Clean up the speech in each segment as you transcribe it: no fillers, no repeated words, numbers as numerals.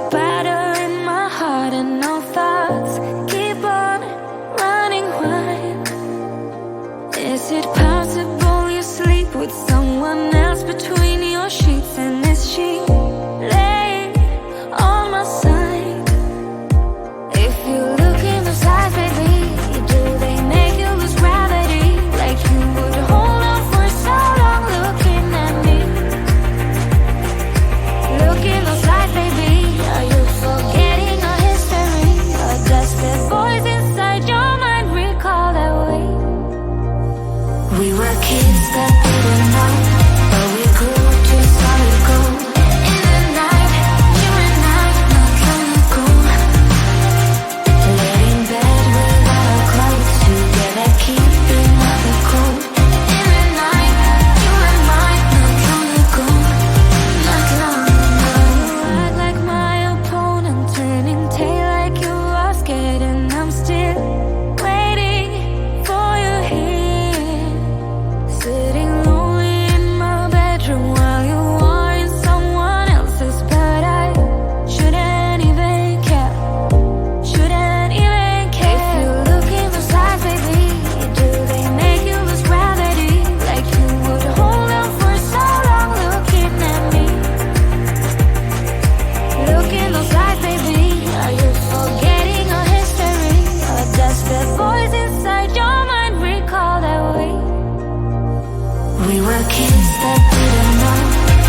battle in my heart and no thoughts keep on running wild. Is it possible you sleep with someone else between your sheets? And is she laying on my side? If you look in those eyes, baby, do they make you lose gravity? Like you would hold on for so long looking at me. Look in those eyes, baby, are you forgetting our history? Or does the voice inside your mind recall that way? We were kids that didn't know, but we grew to solid gold. In the night, you and I, not long ago. Laid in bed without our clothes, together keeping out the cold. In the night, you and I, not long ago. Not long ago. Act like my opponent, turning tail like you are scared, and I'm still waiting for you here. Sitting lonely in my bedroom while you are in someone else's, but I shouldn't even care. Shouldn't even care. If you look in those eyes, baby, do they make you lose gravity? Like you would hold on for so long looking at me. Look in those eyes, baby, are you forgetting our history? Or does the voice inside your mind recall that way? We were kids that didn't know,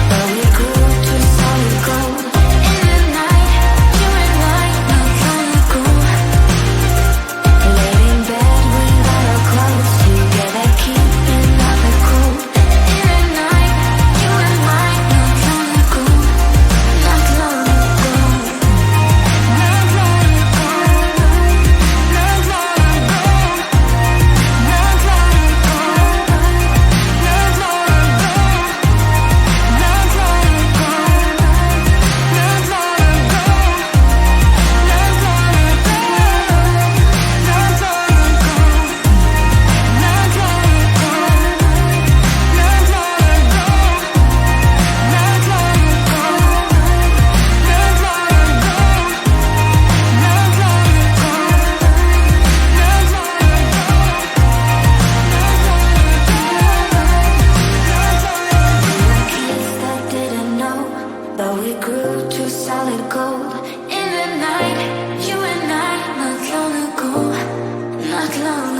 but we grew to solid gold. In the night, you and I, not long ago. Laid in bed without our clothes, together keeping out the cold. In the night, you and I, not long ago. Not long ago. Not long ago. Not long ago. Not long ago. Not long